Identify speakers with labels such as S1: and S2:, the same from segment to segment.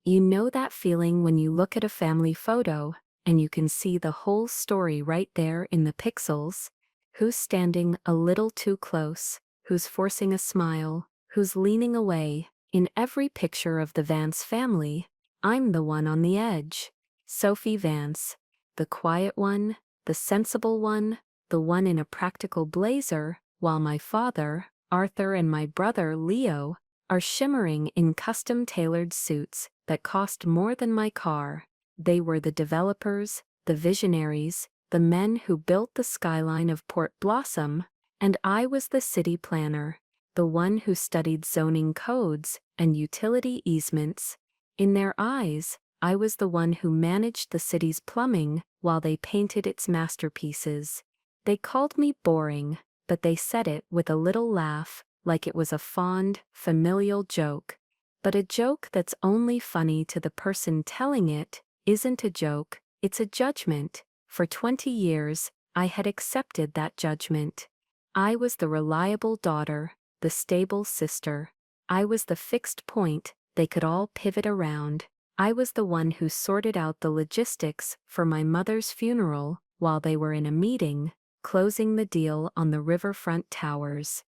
S1: You know that feeling when you look at a family photo and you can see the whole story right there in the pixels? Who's standing a little too close? Who's forcing a smile? Who's leaning away? In every picture of the Vance family, I'm the one on the edge. Sophie Vance. The quiet one, the sensible one, the one in a practical blazer, while my father, Arthur, and my brother, Leo, are shimmering in custom-tailored suits that cost more than my car. They were the developers, the visionaries, the men who built the skyline of Port Blossom, and I was the city planner, the one who studied zoning codes and utility easements. In their eyes, I was the one who managed the city's plumbing while they painted its masterpieces. They called me boring, but they said it with a little laugh, like it was a fond, familial joke. But a joke that's only funny to the person telling it isn't a joke, it's a judgment. For 20 years, I had accepted that judgment. I was the reliable daughter, the stable sister. I was the fixed point they could all pivot around. I was the one who sorted out the logistics for my mother's funeral while they were in a meeting, closing the deal on the riverfront towers.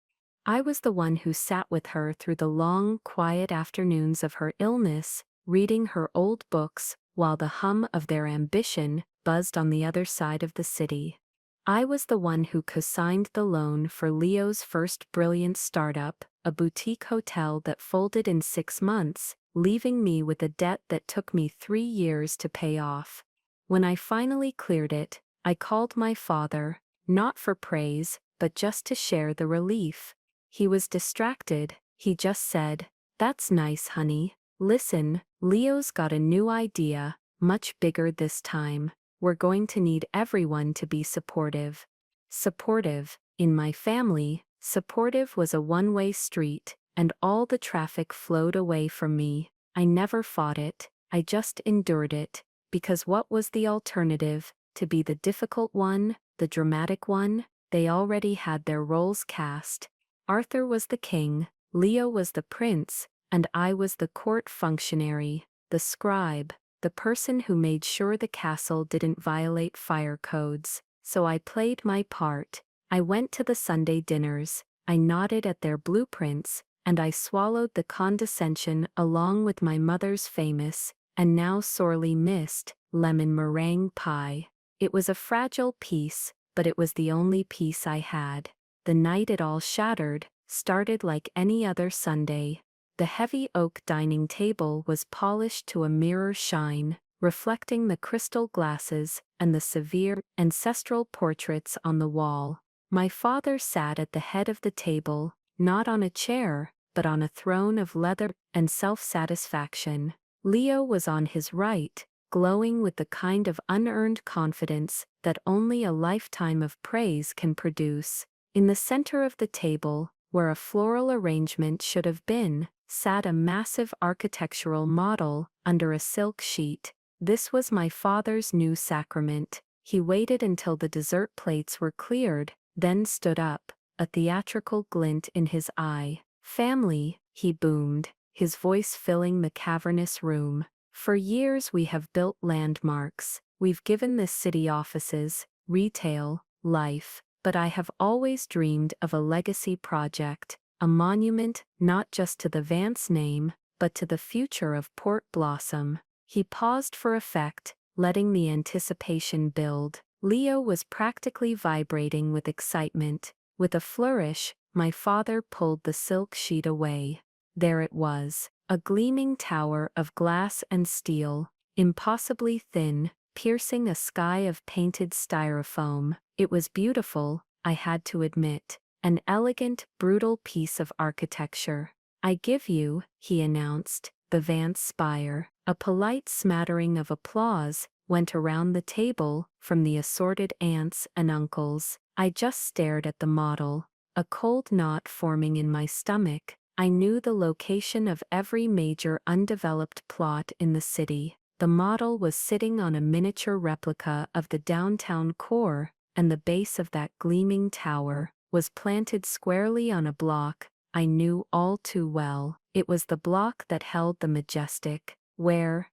S1: I was the one who sat with her through the long, quiet afternoons of her illness, reading her old books while the hum of their ambition buzzed on the other side of the city. I was the one who co-signed the loan for Leo's first brilliant startup, a boutique hotel that folded in 6 months, leaving me with a debt that took me 3 years to pay off. When I finally cleared it, I called my father, not for praise, but just to share the relief. He was distracted. He just said, "That's nice, honey. Listen, Leo's got a new idea, much bigger this time. We're going to need everyone to be supportive." Supportive. In my family, supportive was a one-way street, and all the traffic flowed away from me. I never fought it, I just endured it, because what was the alternative? To be the difficult one, the dramatic one? They already had their roles cast. Arthur was the king, Leo was the prince, and I was the court functionary, the scribe, the person who made sure the castle didn't violate fire codes. So I played my part. I went to the Sunday dinners, I nodded at their blueprints, and I swallowed the condescension along with my mother's famous, and now sorely missed, lemon meringue pie. It was a fragile piece, but it was the only piece I had. The night it all shattered started like any other Sunday. The heavy oak dining table was polished to a mirror shine, reflecting the crystal glasses and the severe, ancestral portraits on the wall. My father sat at the head of the table, not on a chair, but on a throne of leather and self-satisfaction. Leo was on his right, glowing with the kind of unearned confidence that only a lifetime of praise can produce. In the center of the table, where a floral arrangement should have been, sat a massive architectural model under a silk sheet. This was my father's new sacrament. He waited until the dessert plates were cleared, then stood up, a theatrical glint in his eye. "Family," he boomed, his voice filling the cavernous room. "For years we have built landmarks. We've given this city offices, retail, life. But I have always dreamed of a legacy project, a monument not just to the Vance name, but to the future of Port Blossom." He paused for effect, letting the anticipation build. Leo was practically vibrating with excitement. With a flourish, my father pulled the silk sheet away. There it was, a gleaming tower of glass and steel, impossibly thin, piercing a sky of painted styrofoam. It was beautiful, I had to admit, an elegant, brutal piece of architecture. "I give you," he announced, "the Vance spire." A polite smattering of applause went around the table from the assorted aunts and uncles. I just stared at the model, a cold knot forming in my stomach. I knew the location of every major undeveloped plot in the city. The model was sitting on a miniature replica of the downtown core, and the base of that gleaming tower was planted squarely on a block I knew all too well. It was the block that held the majestic, Where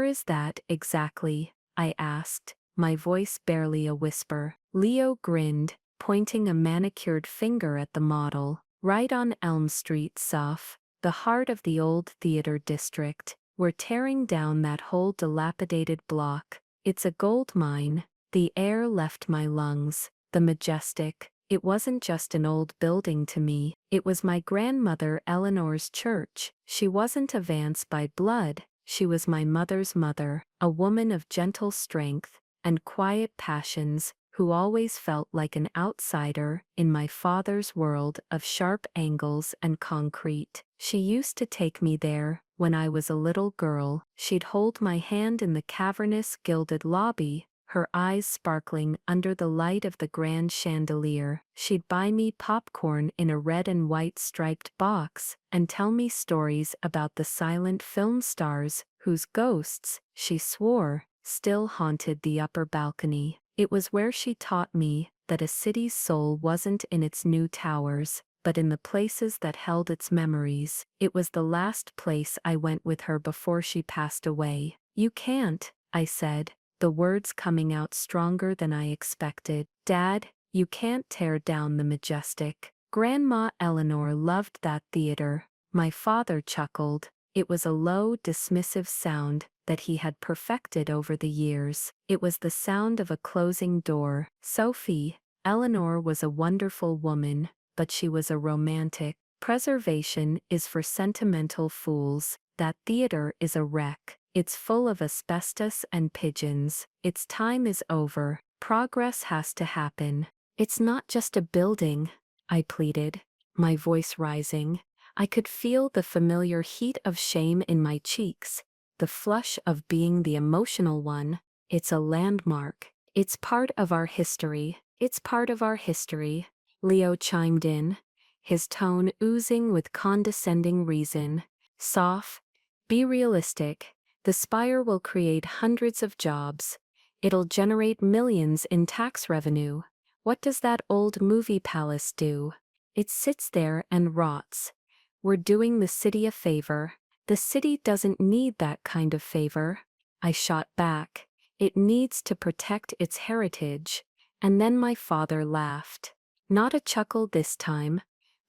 S1: is that exactly? I asked, my voice barely a whisper. Leo grinned, pointing a manicured finger at the model. Right on Elm Street, Soph, the heart of the old theater district. We're tearing down that whole dilapidated block. It's a gold mine. The air left my lungs. The majestic. It wasn't just an old building to me. It was my grandmother Eleanor's church. She wasn't a Vance by blood. She was my mother's mother, a woman of gentle strength and quiet passions, who always felt like an outsider in my father's world of sharp angles and concrete. She used to take me there when I was a little girl. She'd hold my hand in the cavernous gilded lobby, her eyes sparkling under the light of the grand chandelier. She'd buy me popcorn in a red and white striped box and tell me stories about the silent film stars whose ghosts, she swore, still haunted the upper balcony. It was where she taught me that a city's soul wasn't in its new towers, but in the places that held its memories. It was the last place I went with her before she passed away. You can't, I said, the words coming out stronger than I expected. Dad, you can't tear down the majestic. Grandma Eleanor loved that theater. My father chuckled. It was a low, dismissive sound that he had perfected over the years. It was the sound of a closing door. Sophie, Eleanor was a wonderful woman, but she was a romantic. Preservation is for sentimental fools. That theater is a wreck. It's full of asbestos and pigeons. Its time is over. Progress has to happen. It's not just a building, I pleaded, my voice rising. I could feel the familiar heat of shame in my cheeks, the flush of being the emotional one. It's a landmark. It's part of our history. It's part of our history, Leo chimed in, his tone oozing with condescending reason. Soph, be realistic. The spire will create hundreds of jobs. It'll generate millions in tax revenue. What does that old movie palace do? It sits there and rots. We're doing the city a favor. The city doesn't need that kind of favor, I shot back. It needs to protect its heritage. And then my father laughed. Not a chuckle this time,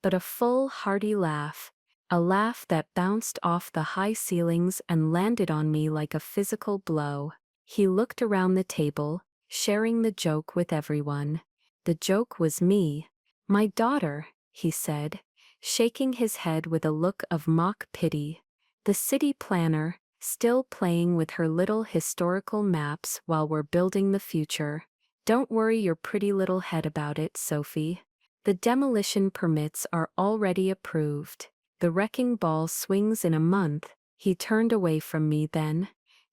S1: but a full, hearty laugh. A laugh that bounced off the high ceilings and landed on me like a physical blow. He looked around the table, sharing the joke with everyone. The joke was me. My daughter, he said, shaking his head with a look of mock pity. The city planner, still playing with her little historical maps while we're building the future. Don't worry your pretty little head about it, Sophie. The demolition permits are already approved. The wrecking ball swings in a month. He turned away from me then,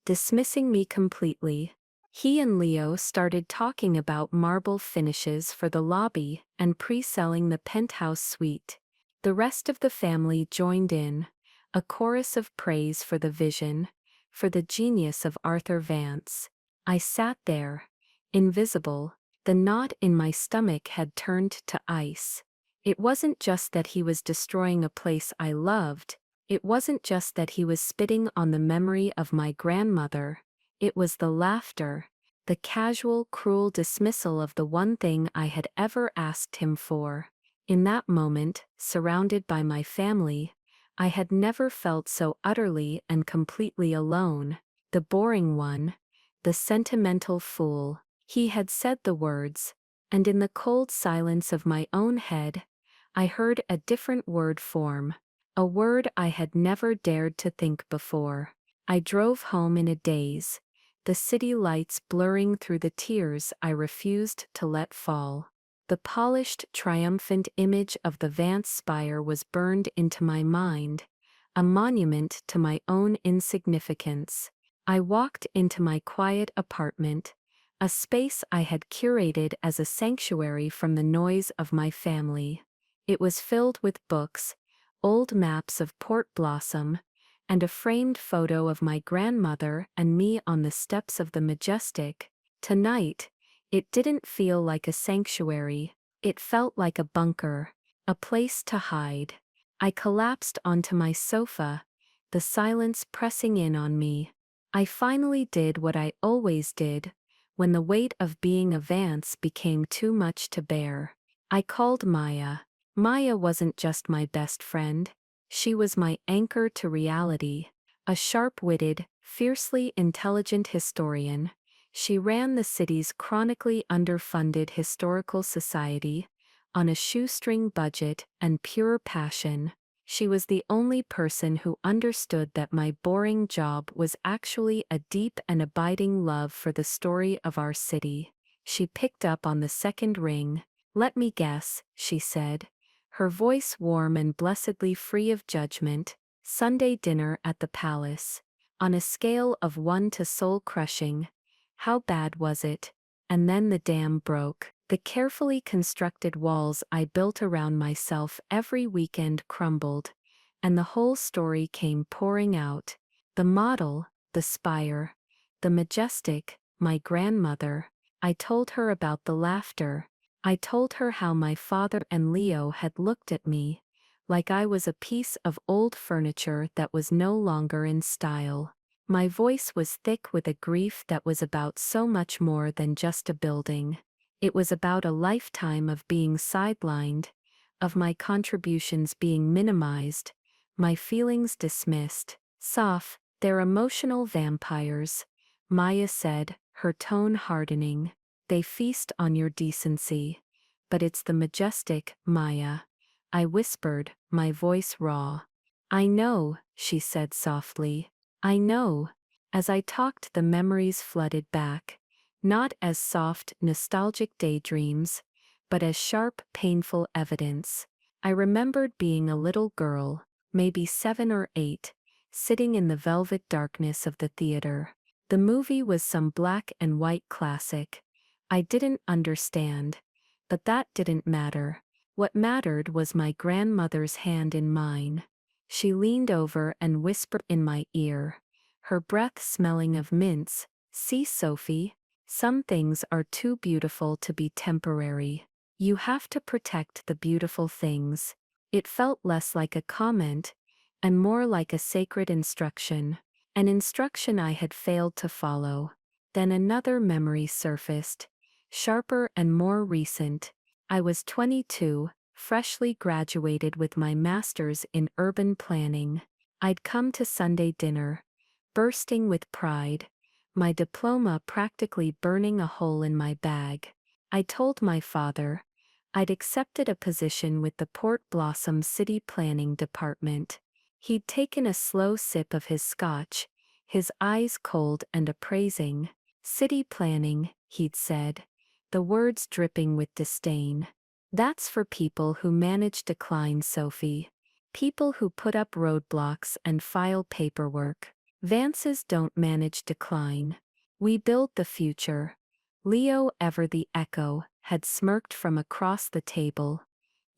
S1: dismissing me completely. He and Leo started talking about marble finishes for the lobby and pre-selling the penthouse suite. The rest of the family joined in, a chorus of praise for the vision, for the genius of Arthur Vance. I sat there, invisible. The knot in my stomach had turned to ice. It wasn't just that he was destroying a place I loved. It wasn't just that he was spitting on the memory of my grandmother. It was the laughter, the casual, cruel dismissal of the one thing I had ever asked him for. In that moment, surrounded by my family, I had never felt so utterly and completely alone. The boring one, the sentimental fool. He had said the words, and in the cold silence of my own head, I heard a different word form, a word I had never dared to think before. I drove home in a daze, the city lights blurring through the tears I refused to let fall. The polished, triumphant image of the Vance spire was burned into my mind, a monument to my own insignificance. I walked into my quiet apartment, a space I had curated as a sanctuary from the noise of my family. It was filled with books, old maps of Port Blossom, and a framed photo of my grandmother and me on the steps of the Majestic. Tonight, it didn't feel like a sanctuary. It felt like a bunker, a place to hide. I collapsed onto my sofa, the silence pressing in on me. I finally did what I always did, when the weight of being a Vance became too much to bear. I called Maya. Maya wasn't just my best friend. She was my anchor to reality. A sharp-witted, fiercely intelligent historian, she ran the city's chronically underfunded historical society on a shoestring budget and pure passion. She was the only person who understood that my boring job was actually a deep and abiding love for the story of our city. She picked up on the second ring. "Let me guess," she said, her voice warm and blessedly free of judgment. "Sunday dinner at the palace. On a scale of 1 to soul-crushing, how bad was it?" And then the dam broke. The carefully constructed walls I built around myself every weekend crumbled, and the whole story came pouring out. The model, the spire, the majestic, my grandmother. I told her about the laughter. I told her how my father and Leo had looked at me, like I was a piece of old furniture that was no longer in style. My voice was thick with a grief that was about so much more than just a building. It was about a lifetime of being sidelined, of my contributions being minimized, my feelings dismissed. "Soph, they're emotional vampires," Maya said, her tone hardening. "They feast on your decency." "But it's the majestic, Maya," I whispered, my voice raw. "I know," she said softly. "I know." As I talked, the memories flooded back. Not as soft, nostalgic daydreams, but as sharp, painful evidence. I remembered being a little girl, maybe 7 or 8, sitting in the velvet darkness of the theater. The movie was some black and white classic. I didn't understand, but that didn't matter. What mattered was my grandmother's hand in mine. She leaned over and whispered in my ear, her breath smelling of mints. "See, Sophie? Some things are too beautiful to be temporary. You have to protect the beautiful things." It felt less like a comment, and more like a sacred instruction. An instruction I had failed to follow. Then another memory surfaced, sharper and more recent. I was 22, freshly graduated with my master's in urban planning. I'd come to Sunday dinner, bursting with pride, my diploma practically burning a hole in my bag. I told my father I'd accepted a position with the Port Blossom City Planning Department. He'd taken a slow sip of his scotch, his eyes cold and appraising. "City planning," he'd said, the words dripping with disdain. "That's for people who manage decline, Sophie. People who put up roadblocks and file paperwork. Vances don't manage decline. We build the future." Leo, ever the echo, had smirked from across the table.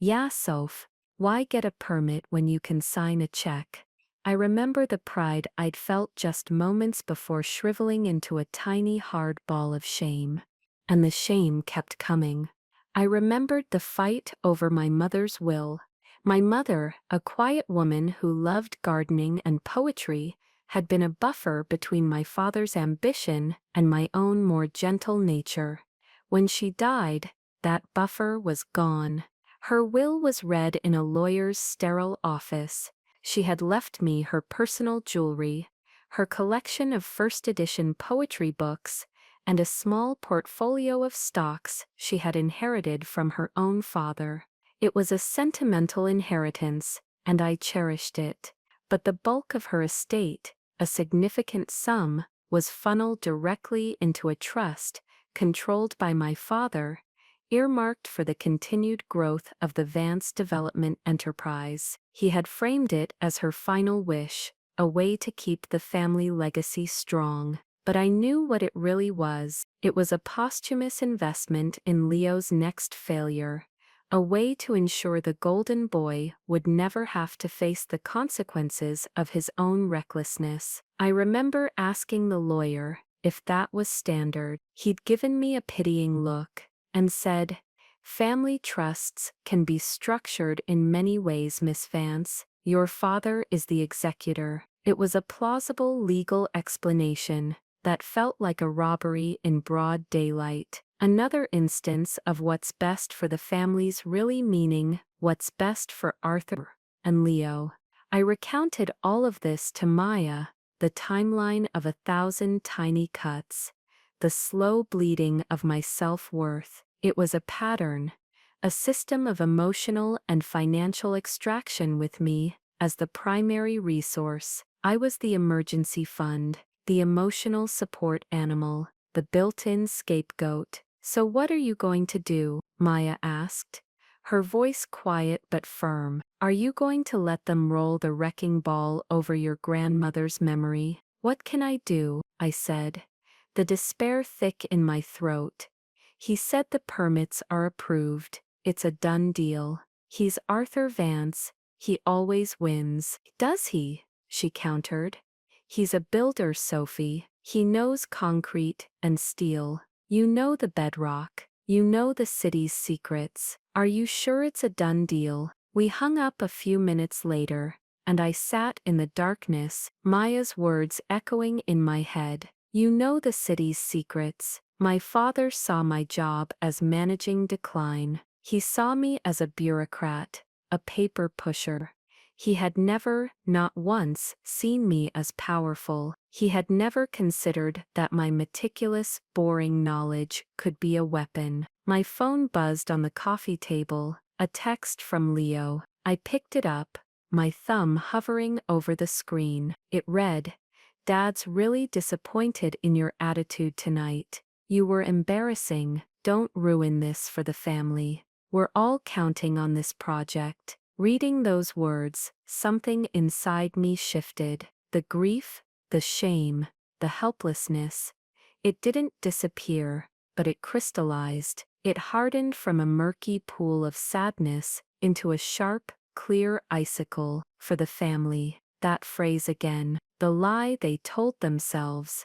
S1: "Yeah, Soph, why get a permit when you can sign a check?" I remember the pride I'd felt just moments before shriveling into a tiny hard ball of shame. And the shame kept coming. I remembered the fight over my mother's will. My mother, a quiet woman who loved gardening and poetry, had been a buffer between my father's ambition and my own more gentle nature. When she died, that buffer was gone. Her will was read in a lawyer's sterile office. She had left me her personal jewelry, her collection of first-edition poetry books, and a small portfolio of stocks she had inherited from her own father. It was a sentimental inheritance, and I cherished it. But the bulk of her estate, a significant sum, was funneled directly into a trust controlled by my father, earmarked for the continued growth of the Vance development enterprise. He had framed it as her final wish, a way to keep the family legacy strong. But I knew what it really was. It was a posthumous investment in Leo's next failure, a way to ensure the golden boy would never have to face the consequences of his own recklessness. I remember asking the lawyer if that was standard. He'd given me a pitying look and said, "Family trusts can be structured in many ways, Miss Vance. Your father is the executor. It was a plausible legal explanation that felt like a robbery in broad daylight. Another instance of what's best for the families really meaning what's best for Arthur and Leo. I recounted all of this to Maya, the timeline of 1,000 tiny cuts, the slow bleeding of my self-worth. It was a pattern, a system of emotional and financial extraction with me as the primary resource. I was the emergency fund, the emotional support animal, the built-in scapegoat. So what are you going to do? Maya asked, her voice quiet but firm. Are you going to let them roll the wrecking ball over your grandmother's memory? What can I do? I said, the despair thick in my throat. He said the permits are approved. It's a done deal. He's Arthur Vance. He always wins. Does he? She countered. He's a builder, Sophie. He knows concrete and steel. You know the bedrock. You know the city's secrets. Are you sure it's a done deal? We hung up a few minutes later, and I sat in the darkness, Maya's words echoing in my head. You know the city's secrets. My father saw my job as managing decline. He saw me as a bureaucrat, a paper pusher. He had never, not once, seen me as powerful. He had never considered that my meticulous, boring knowledge could be a weapon. My phone buzzed on the coffee table, a text from Leo. I picked it up, my thumb hovering over the screen. It read, "Dad's really disappointed in your attitude tonight. You were embarrassing. Don't ruin this for the family. We're all counting on this project." Reading those words, something inside me shifted. The grief, the shame, the helplessness. It didn't disappear, but it crystallized. It hardened from a murky pool of sadness into a sharp, clear icicle for the family. That phrase again, the lie they told themselves.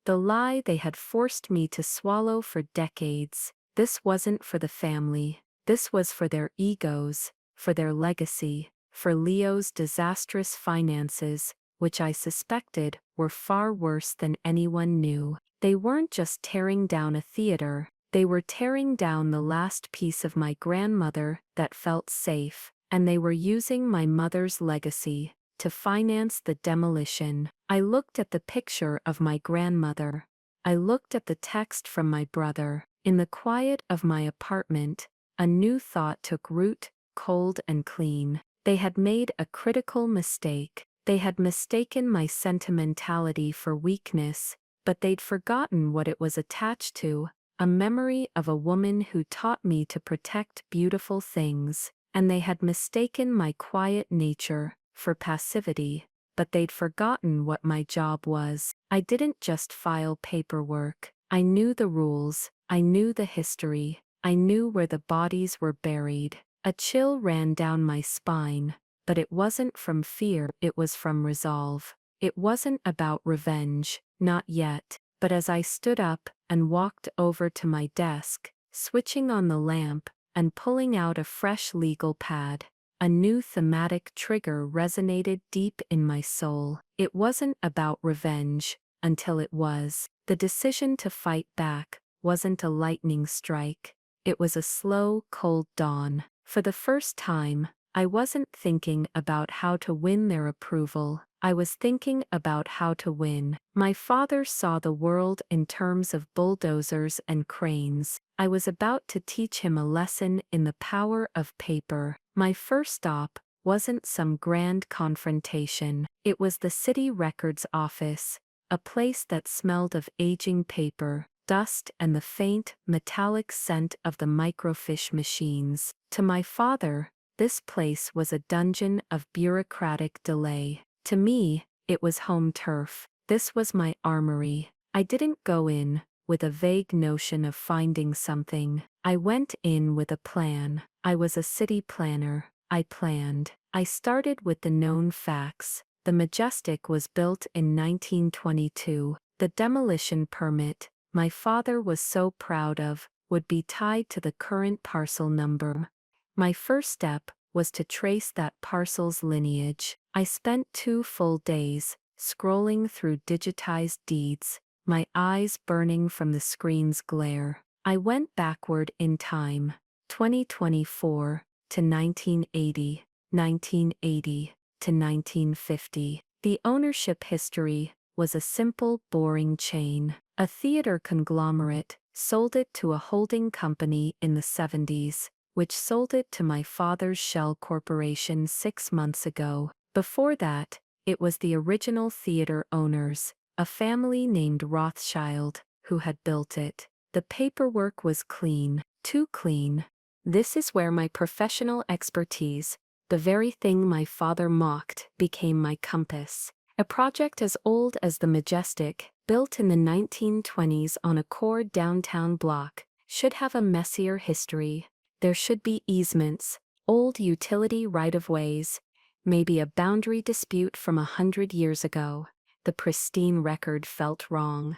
S1: The lie they had forced me to swallow for decades. This wasn't for the family. This was for their egos, for their legacy, for Leo's disastrous finances, which I suspected were far worse than anyone knew. They weren't just tearing down a theater, they were tearing down the last piece of my grandmother that felt safe, and they were using my mother's legacy to finance the demolition. I looked at the picture of my grandmother. I looked at the text from my brother. In the quiet of my apartment, a new thought took root, cold and clean. They had made a critical mistake. They had mistaken my sentimentality for weakness, but they'd forgotten what it was attached to, a memory of a woman who taught me to protect beautiful things. And they had mistaken my quiet nature for passivity, but they'd forgotten what my job was. I didn't just file paperwork. I knew the rules. I knew the history. I knew where the bodies were buried. A chill ran down my spine, but it wasn't from fear, it was from resolve. It wasn't about revenge, not yet, but as I stood up and walked over to my desk, switching on the lamp, and pulling out a fresh legal pad, a new thematic trigger resonated deep in my soul. It wasn't about revenge, until it was. The decision to fight back wasn't a lightning strike. It was a slow, cold dawn. For the first time, I wasn't thinking about how to win their approval. I was thinking about how to win. My father saw the world in terms of bulldozers and cranes. I was about to teach him a lesson in the power of paper. My first stop wasn't some grand confrontation. It was the city records office, a place that smelled of aging paper, dust and the faint, metallic scent of the microfiche machines. To my father, this place was a dungeon of bureaucratic delay. To me, it was home turf. This was my armory. I didn't go in with a vague notion of finding something. I went in with a plan. I was a city planner. I planned. I started with the known facts. The Majestic was built in 1922. The demolition permit, my father was so proud of, would be tied to the current parcel number. My first step was to trace that parcel's lineage. I spent 2 full days scrolling through digitized deeds, my eyes burning from the screen's glare. I went backward in time, 2024 to 1980, 1980 to 1950. The ownership history was a simple, boring chain. A theater conglomerate sold it to a holding company in the 70s, which sold it to my father's shell corporation 6 months ago. Before that, it was the original theater owners, a family named Rothschild, who had built it. The paperwork was clean, too clean. This is where my professional expertise, the very thing my father mocked, became my compass. A project as old as the Majestic, built in the 1920s on a core downtown block, should have a messier history. There should be easements, old utility right-of-ways, maybe a boundary dispute from 100 years ago. The pristine record felt wrong.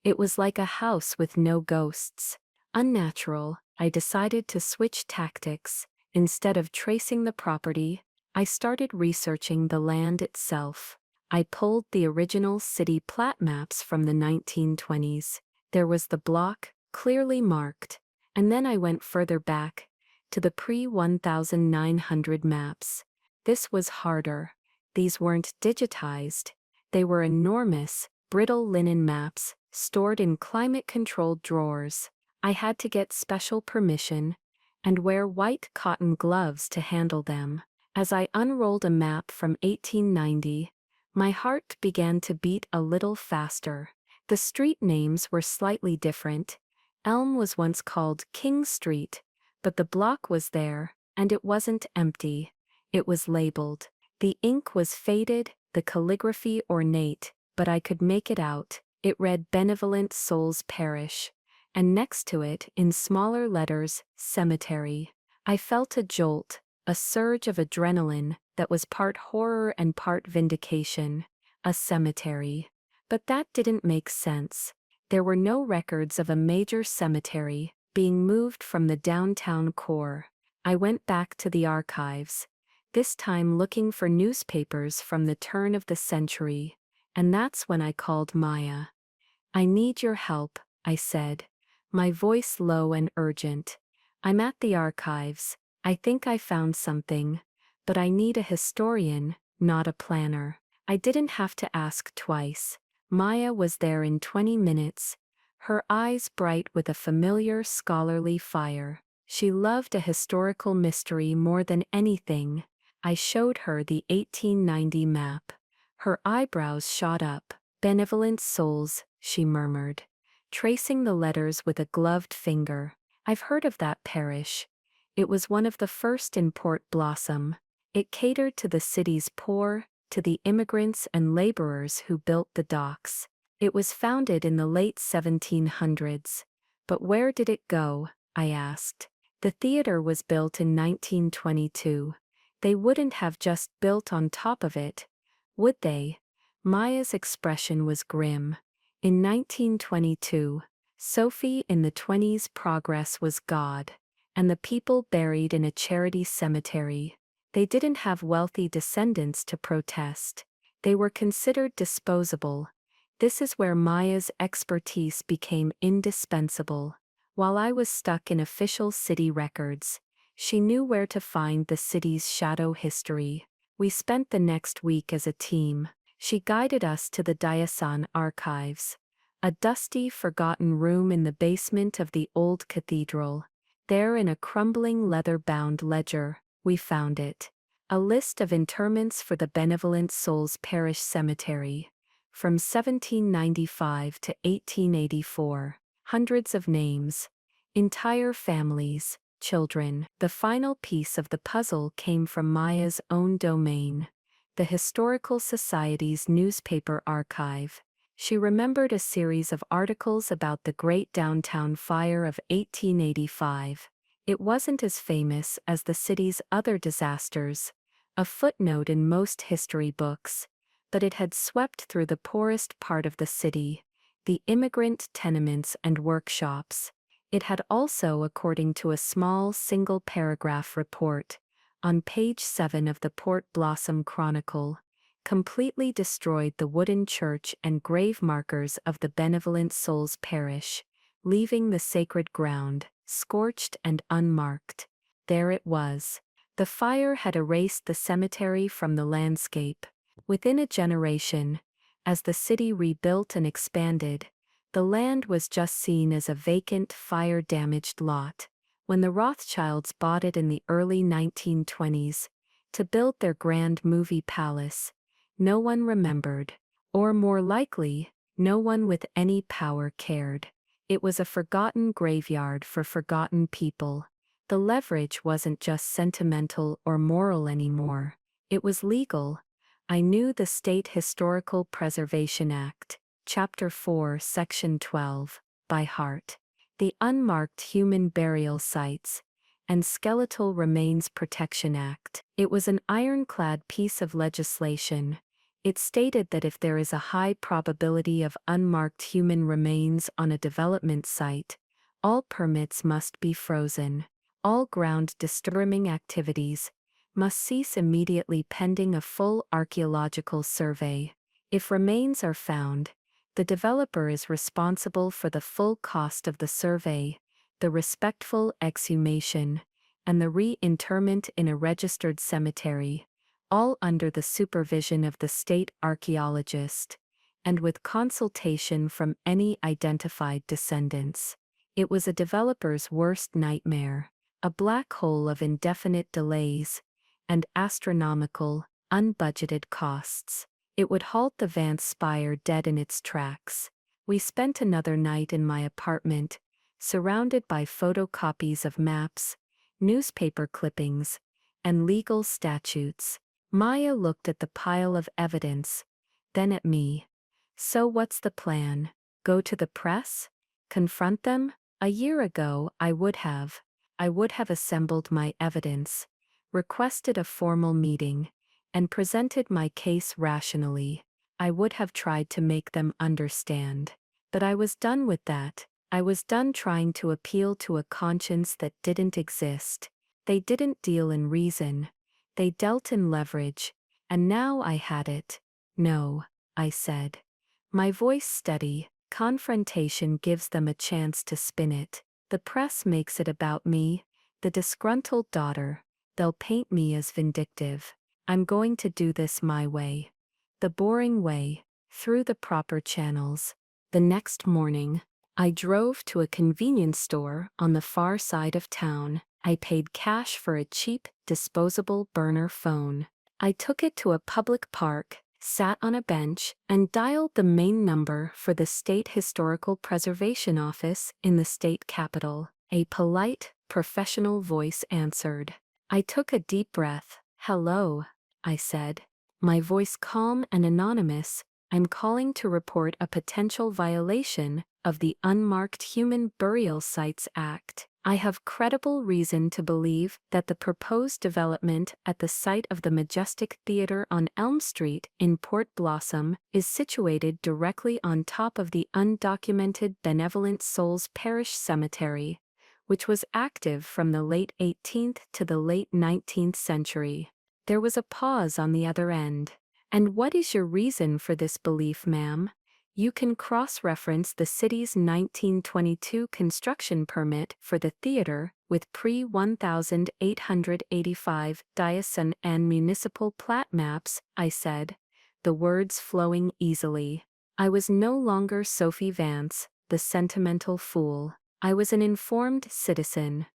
S1: It was like a house with no ghosts. Unnatural. I decided to switch tactics. Instead of tracing the property, I started researching the land itself. I pulled the original city plat maps from the 1920s. There was the block, clearly marked, and then I went further back, to the pre-1900 maps. This was harder. These weren't digitized. They were enormous, brittle linen maps, stored in climate-controlled drawers. I had to get special permission and wear white cotton gloves to handle them. As I unrolled a map from 1890, my heart began to beat a little faster. The street names were slightly different. Elm was once called King Street, but the block was there, and it wasn't empty. It was labeled. The ink was faded, the calligraphy ornate, but I could make it out. It read Benevolent Souls Parish, and next to it, in smaller letters, Cemetery. I felt a jolt, a surge of adrenaline that was part horror and part vindication. A cemetery. But that didn't make sense. There were no records of a major cemetery being moved from the downtown core. I went back to the archives, this time looking for newspapers from the turn of the century, and that's when I called Maya. "I need your help," I said, my voice low and urgent. "I'm at the archives. I think I found something, but I need a historian, not a planner." I didn't have to ask twice. Maya was there in 20 minutes, her eyes bright with a familiar scholarly fire. She loved a historical mystery more than anything. I showed her the 1890 map. Her eyebrows shot up. "Benevolent Souls," she murmured, tracing the letters with a gloved finger. "I've heard of that parish. It was one of the first in Port Blossom. It catered to the city's poor, to the immigrants and laborers who built the docks. It was founded in the late 1700s. But where did it go?" I asked. "The theater was built in 1922. They wouldn't have just built on top of it, would they?" Maya's expression was grim. "In 1922, Sophie in the 20s progress was God, and the people buried in a charity cemetery. They didn't have wealthy descendants to protest. They were considered disposable." This is where Maya's expertise became indispensable. While I was stuck in official city records, she knew where to find the city's shadow history. We spent the next week as a team. She guided us to the Diocesan archives, a dusty, forgotten room in the basement of the old cathedral. There, in a crumbling leather-bound ledger, we found it. A list of interments for the Benevolent Souls Parish Cemetery, from 1795 to 1884. Hundreds of names. Entire families, children. The final piece of the puzzle came from Maya's own domain, the Historical Society's newspaper archive. She remembered a series of articles about the Great Downtown Fire of 1885. It wasn't as famous as the city's other disasters, a footnote in most history books, but it had swept through the poorest part of the city, the immigrant tenements and workshops. It had also, according to a small single-paragraph report, on page 7 of the Port Blossom Chronicle, completely destroyed the wooden church and grave markers of the Benevolent Souls Parish, leaving the sacred ground scorched and unmarked. There it was. The fire had erased the cemetery from the landscape. Within a generation, as the city rebuilt and expanded, the land was just seen as a vacant, fire-damaged lot. When the Rothschilds bought it in the early 1920s to build their grand movie palace, no one remembered, or more likely, no one with any power cared. It was a forgotten graveyard for forgotten people. The leverage wasn't just sentimental or moral anymore. It was legal. I knew the State Historical Preservation Act, Chapter 4, Section 12, by heart. The Unmarked Human Burial Sites and Skeletal Remains Protection Act. It was an ironclad piece of legislation. It stated that if there is a high probability of unmarked human remains on a development site, all permits must be frozen. All ground disturbing activities must cease immediately pending a full archaeological survey. If remains are found, the developer is responsible for the full cost of the survey, the respectful exhumation, and the re-interment in a registered cemetery, all under the supervision of the state archaeologist, and with consultation from any identified descendants. It was a developer's worst nightmare, a black hole of indefinite delays and astronomical, unbudgeted costs. It would halt the Vance Spire dead in its tracks. We spent another night in my apartment, surrounded by photocopies of maps, newspaper clippings, and legal statutes. Maya looked at the pile of evidence, then at me. So what's the plan? Go to the press? Confront them? A year ago, I would have assembled my evidence, requested a formal meeting, and presented my case rationally. I would have tried to make them understand. But I was done with that. I was done trying to appeal to a conscience that didn't exist. They didn't deal in reason. They dealt in leverage, and now I had it. No, I said. My voice steady. Confrontation gives them a chance to spin it. The press makes it about me, the disgruntled daughter. They'll paint me as vindictive. I'm going to do this my way. The boring way, through the proper channels. The next morning, I drove to a convenience store on the far side of town. I paid cash for a cheap, disposable burner phone. I took it to a public park, sat on a bench, and dialed the main number for the State Historical Preservation Office in the state capital. A polite, professional voice answered. I took a deep breath. "Hello," I said, my voice calm and anonymous. "I'm calling to report a potential violation of the Unmarked Human Burial Sites Act. I have credible reason to believe that the proposed development at the site of the Majestic Theater on Elm Street in Port Blossom is situated directly on top of the undocumented Benevolent Souls Parish Cemetery, which was active from the late 18th to the late 19th century." There was a pause on the other end. "And what is your reason for this belief, ma'am?" "You can cross-reference the city's 1922 construction permit for the theater with pre-1885 diocese and municipal plat maps," I said, the words flowing easily. I was no longer Sophie Vance, the sentimental fool. I was an informed citizen.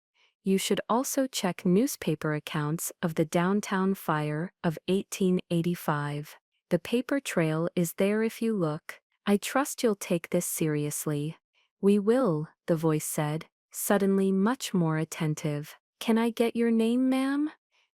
S1: You should also check newspaper accounts of the downtown fire of 1885. The paper trail is there if you look. I trust you'll take this seriously. "We will," the voice said, suddenly much more attentive. "Can I get your name, ma'am?"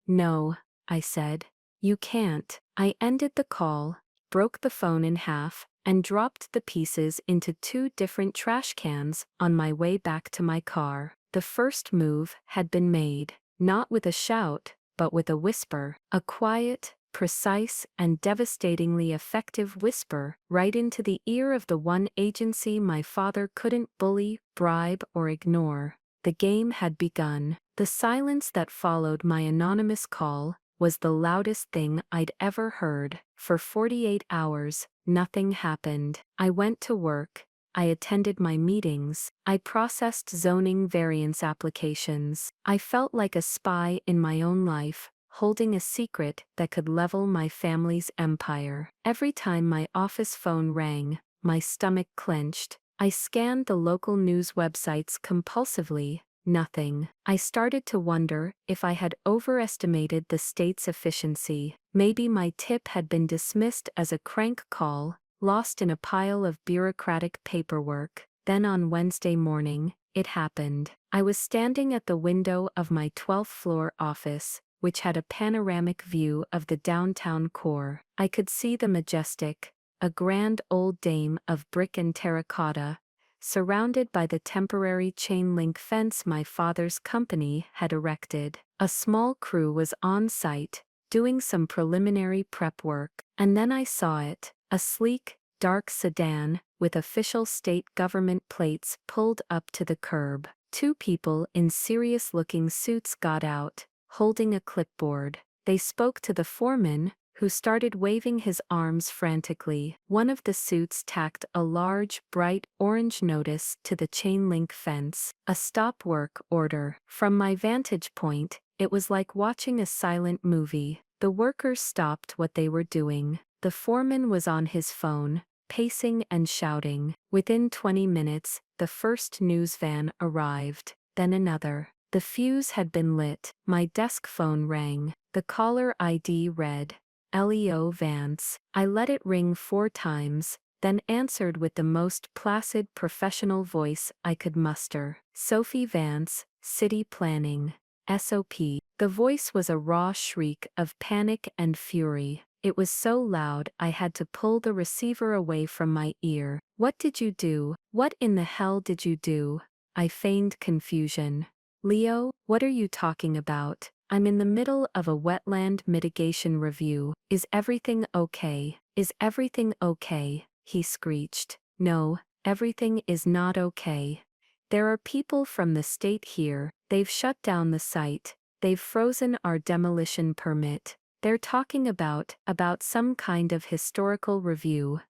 S1: "No," I said. "You can't." I ended the call, broke the phone in half, and dropped the pieces into 2 different trash cans on my way back to my car. The first move had been made, not with a shout, but with a whisper, a quiet, precise, and devastatingly effective whisper right into the ear of the one agency my father couldn't bully, bribe, or ignore. The game had begun. The silence that followed my anonymous call was the loudest thing I'd ever heard. For 48 hours, nothing happened. I went to work. I attended my meetings. I processed zoning variance applications. I felt like a spy in my own life, holding a secret that could level my family's empire. Every time my office phone rang, my stomach clenched. I scanned the local news websites compulsively. Nothing. I started to wonder if I had overestimated the state's efficiency. Maybe my tip had been dismissed as a crank call, lost in a pile of bureaucratic paperwork. Then on Wednesday morning, it happened. I was standing at the window of my 12th floor office, which had a panoramic view of the downtown core. I could see the majestic, a grand old dame of brick and terracotta, surrounded by the temporary chain-link fence my father's company had erected. A small crew was on site, doing some preliminary prep work, and then I saw it, a sleek, dark sedan, with official state government plates pulled up to the curb. Two people in serious-looking suits got out, holding a clipboard. They spoke to the foreman, who started waving his arms frantically. One of the suits tacked a large, bright orange notice to the chain-link fence, a stop work order. From my vantage point, it was like watching a silent movie. The workers stopped what they were doing. The foreman was on his phone, pacing and shouting. Within 20 minutes, the first news van arrived, then another. The fuse had been lit. My desk phone rang. The caller ID read, Leo Vance. I let it ring 4 times, then answered with the most placid professional voice I could muster. Sophie Vance, City Planning. SOP. The voice was a raw shriek of panic and fury. It was so loud I had to pull the receiver away from my ear. What did you do? What in the hell did you do? I feigned confusion. Leo, what are you talking about? I'm in the middle of a wetland mitigation review. Is everything okay? Is everything okay? He screeched. No, everything is not okay. There are people from the state here. They've shut down the site. They've frozen our demolition permit. They're talking about some kind of historical review.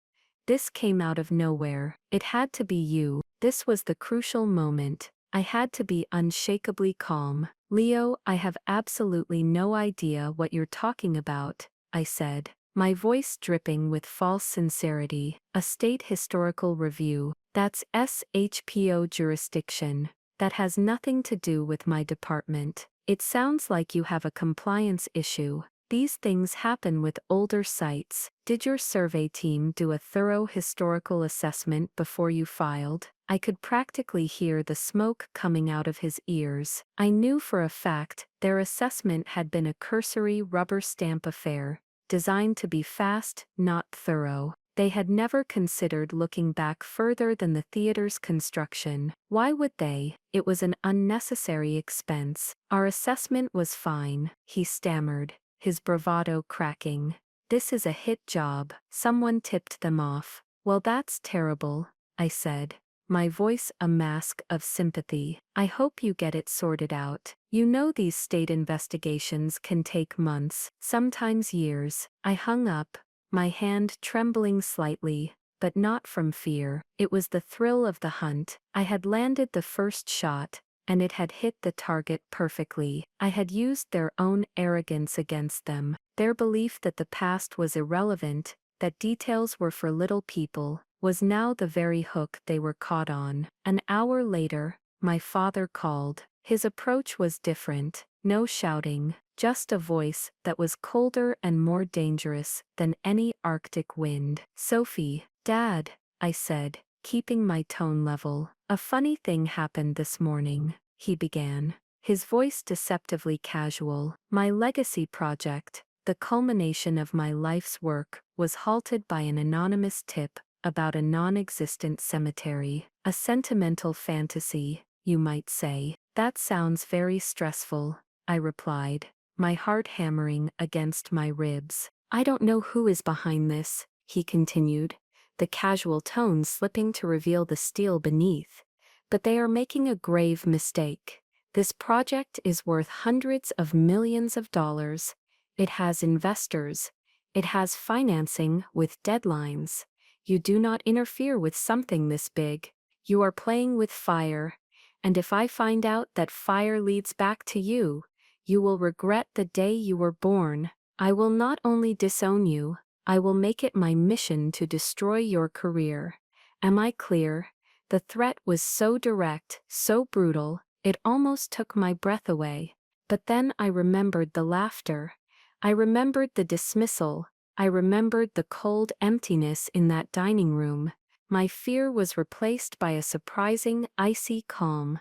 S1: This came out of nowhere. It had to be you. This was the crucial moment. I had to be unshakably calm. Leo, I have absolutely no idea what you're talking about, I said, my voice dripping with false sincerity. A state historical review. That's SHPO jurisdiction. That has nothing to do with my department. It sounds like you have a compliance issue. These things happen with older sites. Did your survey team do a thorough historical assessment before you filed? I could practically hear the smoke coming out of his ears. I knew for a fact their assessment had been a cursory rubber stamp affair, designed to be fast, not thorough. They had never considered looking back further than the theater's construction. Why would they? It was an unnecessary expense. Our assessment was fine, he stammered, his bravado cracking. This is a hit job. Someone tipped them off. Well, that's terrible, I said, my voice a mask of sympathy. I hope you get it sorted out. You know these state investigations can take months, sometimes years. I hung up, my hand trembling slightly, but not from fear. It was the thrill of the hunt. I had landed the first shot, and it had hit the target perfectly. I had used their own arrogance against them, their belief that the past was irrelevant, that details were for little people, was now the very hook they were caught on. An hour later, my father called. His approach was different. No shouting, just a voice that was colder and more dangerous than any Arctic wind. Sophie, Dad, I said, keeping my tone level. A funny thing happened this morning, he began, his voice deceptively casual. My legacy project, the culmination of my life's work, was halted by an anonymous tip about a non-existent cemetery. A sentimental fantasy, you might say. That sounds very stressful, I replied, my heart hammering against my ribs. I don't know who is behind this, he continued, the casual tone slipping to reveal the steel beneath. But they are making a grave mistake. This project is worth hundreds of millions of dollars. It has investors. It has financing with deadlines. You do not interfere with something this big. You are playing with fire. And if I find out that fire leads back to you, you will regret the day you were born. I will not only disown you, I will make it my mission to destroy your career. Am I clear? The threat was so direct, so brutal, it almost took my breath away. But then I remembered the laughter. I remembered the dismissal. I remembered the cold emptiness in that dining room. My fear was replaced by a surprising, icy calm.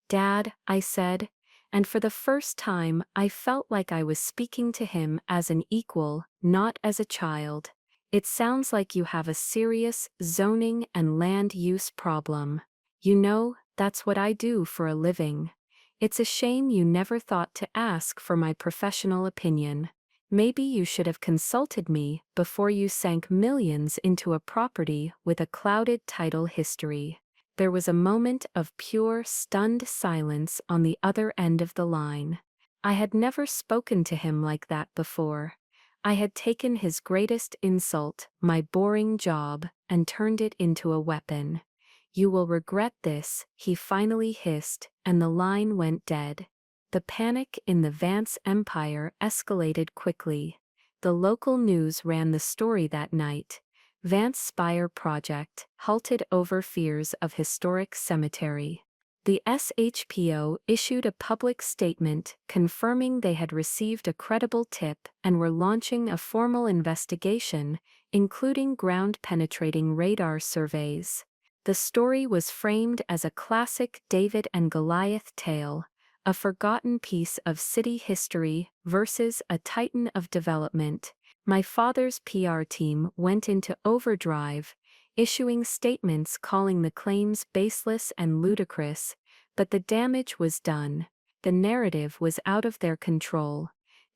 S1: "Dad," I said, and for the first time I felt like I was speaking to him as an equal, not as a child. "It sounds like you have a serious zoning and land use problem. You know, that's what I do for a living. It's a shame you never thought to ask for my professional opinion. Maybe you should have consulted me before you sank millions into a property with a clouded title history." There was a moment of pure, stunned silence on the other end of the line. I had never spoken to him like that before. I had taken his greatest insult, my boring job, and turned it into a weapon. "You will regret this," he finally hissed, and the line went dead. The panic in the Vance empire escalated quickly. The local news ran the story that night. Vance Spire project halted over fears of historic cemetery. The SHPO issued a public statement confirming they had received a credible tip and were launching a formal investigation, including ground-penetrating radar surveys. The story was framed as a classic David and Goliath tale, a forgotten piece of city history versus a titan of development. My father's PR team went into overdrive, issuing statements calling the claims baseless and ludicrous, but the damage was done. The narrative was out of their control.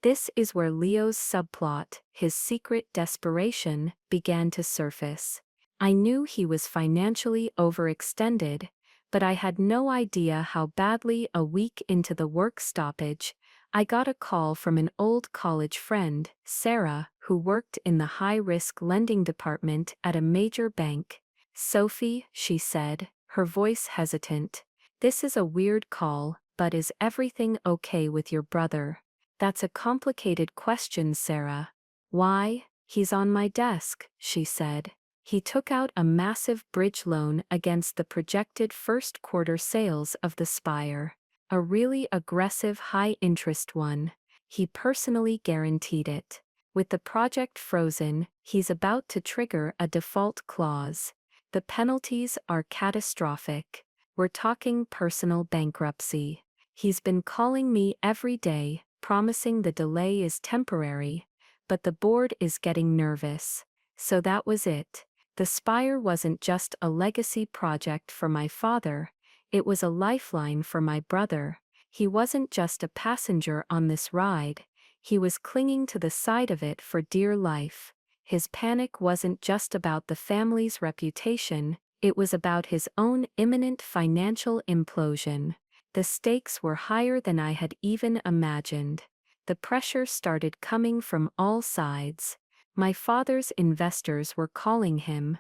S1: This is where Leo's subplot, his secret desperation, began to surface. I knew he was financially overextended, but I had no idea how badly. A week into the work stoppage, I got a call from an old college friend, Sarah, who worked in the high-risk lending department at a major bank. "Sophie," she said, her voice hesitant, "this is a weird call, but is everything okay with your brother?" "That's a complicated question, Sarah." "Why?" "He's on my desk," she said. "He took out a massive bridge loan against the projected first quarter sales of the Spire. A really aggressive high-interest one. He personally guaranteed it. With the project frozen, he's about to trigger a default clause. The penalties are catastrophic. We're talking personal bankruptcy. He's been calling me every day, promising the delay is temporary, but the board is getting nervous." So that was it. The Spire wasn't just a legacy project for my father. It was a lifeline for my brother. He wasn't just a passenger on this ride. He was clinging to the side of it for dear life. His panic wasn't just about the family's reputation, it was about his own imminent financial implosion. The stakes were higher than I had even imagined. The pressure started coming from all sides. My father's investors were calling him.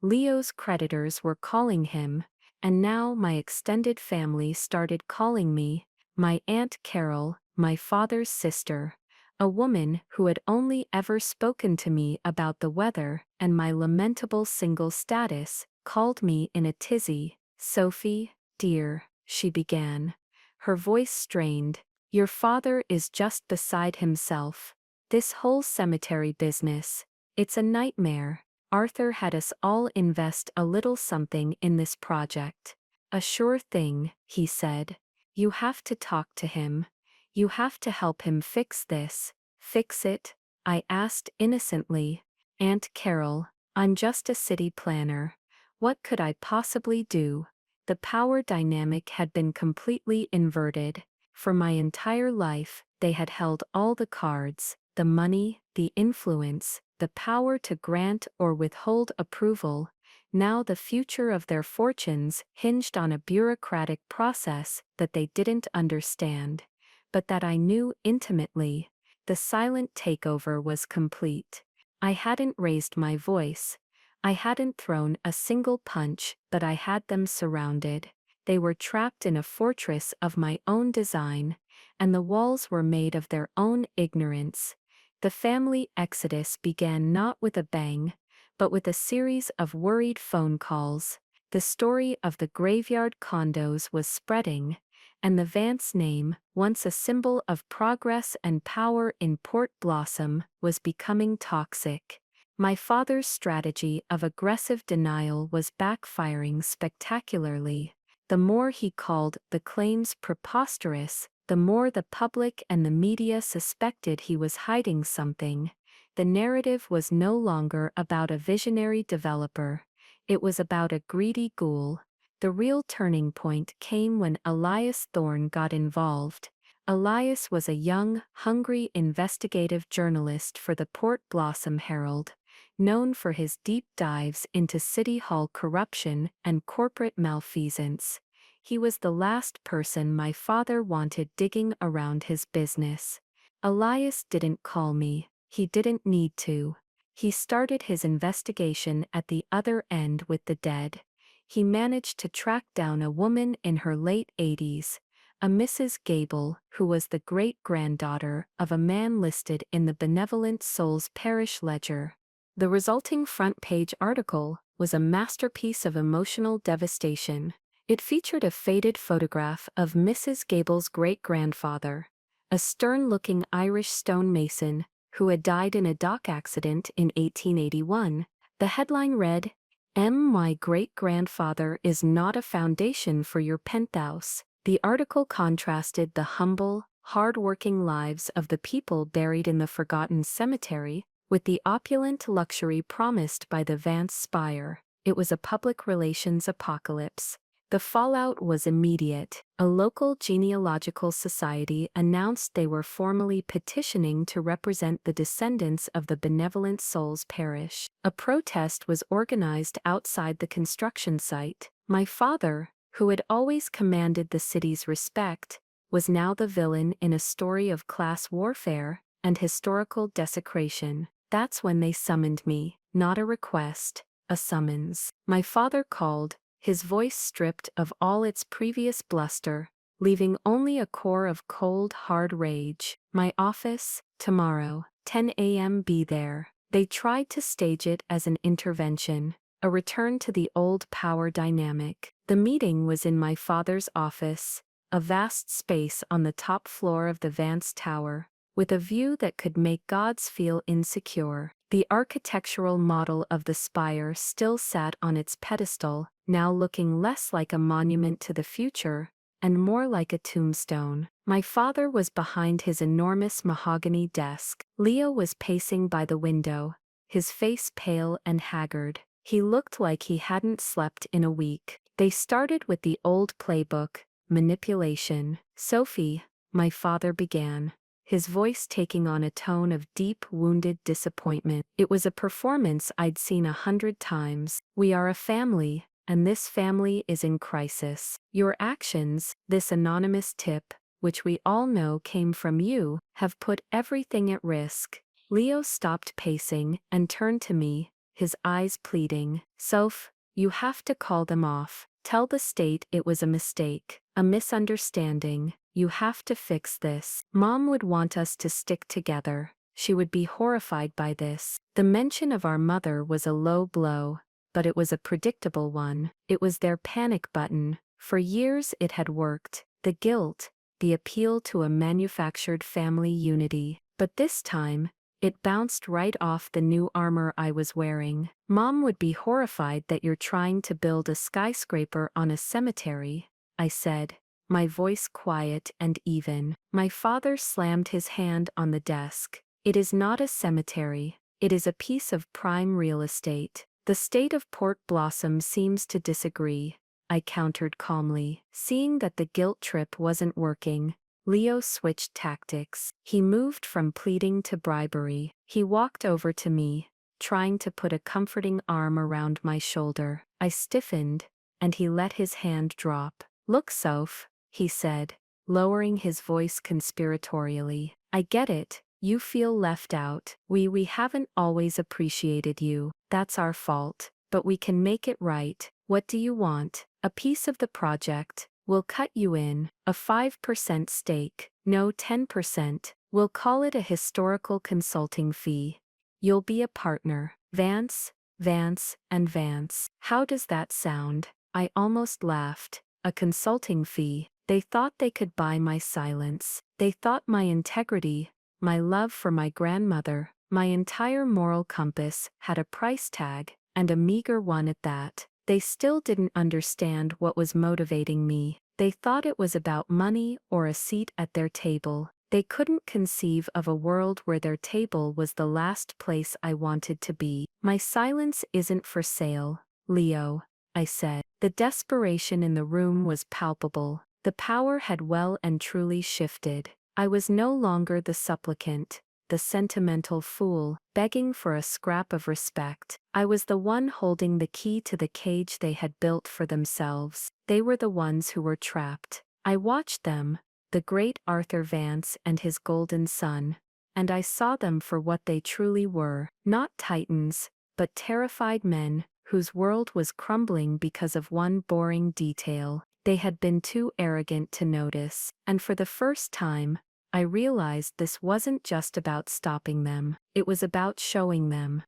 S1: Leo's creditors were calling him. And now my extended family started calling me. My Aunt Carol, my father's sister, a woman who had only ever spoken to me about the weather and my lamentable single status, called me in a tizzy. "Sophie, dear," she began. Her voice strained. "Your father is just beside himself. This whole cemetery business, it's a nightmare. Arthur had us all invest a little something in this project. A sure thing," he said. "You have to talk to him. You have to help him fix this." "Fix it?" I asked innocently. "Aunt Carol, I'm just a city planner. What could I possibly do?" The power dynamic had been completely inverted. For my entire life, they had held all the cards, the money, the influence, the power to grant or withhold approval. Now the future of their fortunes hinged on a bureaucratic process that they didn't understand, but that I knew intimately. The silent takeover was complete. I hadn't raised my voice. I hadn't thrown a single punch, but I had them surrounded. They were trapped in a fortress of my own design, and the walls were made of their own ignorance. The family exodus began not with a bang, but with a series of worried phone calls. The story of the graveyard condos was spreading, and the Vance name, once a symbol of progress and power in Port Blossom, was becoming toxic. My father's strategy of aggressive denial was backfiring spectacularly. The more he called the claims preposterous, the more the public and the media suspected he was hiding something. The narrative was no longer about a visionary developer. It was about a greedy ghoul. The real turning point came when Elias Thorne got involved. Elias was a young, hungry investigative journalist for the Port Blossom Herald, known for his deep dives into City Hall corruption and corporate malfeasance. He was the last person my father wanted digging around his business. Elias didn't call me. He didn't need to. He started his investigation at the other end with the dead. He managed to track down a woman in her late 80s, a Mrs. Gable, who was the great-granddaughter of a man listed in the Benevolent Souls Parish Ledger. The resulting front-page article was a masterpiece of emotional devastation. It featured a faded photograph of Mrs. Gable's great-grandfather, a stern-looking Irish stonemason who had died in a dock accident in 1881. The headline read, "My great-grandfather is not a foundation for your penthouse." The article contrasted the humble, hard-working lives of the people buried in the forgotten cemetery with the opulent luxury promised by the Vance spire. It was a public relations apocalypse. The fallout was immediate. A local genealogical society announced they were formally petitioning to represent the descendants of the Benevolent Souls Parish. A protest was organized outside the construction site. My father, who had always commanded the city's respect, was now the villain in a story of class warfare and historical desecration. That's when they summoned me, not a request, a summons. My father called, his voice stripped of all its previous bluster, leaving only a core of cold, hard rage. "My office, tomorrow, 10 a.m. Be there." They tried to stage it as an intervention, a return to the old power dynamic. The meeting was in my father's office, a vast space on the top floor of the Vance Tower, with a view that could make gods feel insecure. The architectural model of the spire still sat on its pedestal, now looking less like a monument to the future and more like a tombstone. My father was behind his enormous mahogany desk. Leo was pacing by the window, his face pale and haggard. He looked like he hadn't slept in a week. They started with the old playbook, manipulation. "Sophie," my father began, his voice taking on a tone of deep, wounded disappointment. It was a performance I'd seen 100 times. "We are a family, and this family is in crisis. Your actions, this anonymous tip, which we all know came from you, have put everything at risk." Leo stopped pacing and turned to me, his eyes pleading. "Soph, you have to call them off. Tell the state it was a mistake, a misunderstanding. You have to fix this. Mom would want us to stick together. She would be horrified by this." The mention of our mother was a low blow, but it was a predictable one. It was their panic button. For years it had worked. The guilt, the appeal to a manufactured family unity. But this time, it bounced right off the new armor I was wearing. "Mom would be horrified that you're trying to build a skyscraper on a cemetery," I said, my voice quiet and even. My father slammed his hand on the desk. "It is not a cemetery. It is a piece of prime real estate. The state of Port Blossom seems to disagree," I countered calmly. Seeing that the guilt trip wasn't working, Leo switched tactics. He moved from pleading to bribery. He walked over to me, trying to put a comforting arm around my shoulder. I stiffened, and he let his hand drop. "Look, Soph," he said, lowering his voice conspiratorially. "I get it. You feel left out. We haven't always appreciated you. That's our fault. But we can make it right. What do you want? A piece of the project. We'll cut you in. A 5% stake. No, 10%. We'll call it a historical consulting fee. You'll be a partner. Vance, Vance, and Vance. How does that sound? I almost laughed. A consulting fee. They thought they could buy my silence. They thought my integrity, my love for my grandmother, my entire moral compass had a price tag, and a meager one at that. They still didn't understand what was motivating me. They thought it was about money or a seat at their table. They couldn't conceive of a world where their table was the last place I wanted to be. My silence isn't for sale, Leo, I said. The desperation in the room was palpable. The power had well and truly shifted. I was no longer the supplicant, the sentimental fool, begging for a scrap of respect. I was the one holding the key to the cage they had built for themselves. They were the ones who were trapped. I watched them, the great Arthur Vance and his golden son, and I saw them for what they truly were, not titans, but terrified men, whose world was crumbling because of one boring detail. They had been too arrogant to notice, and for the first time, I realized this wasn't just about stopping them. It was about showing them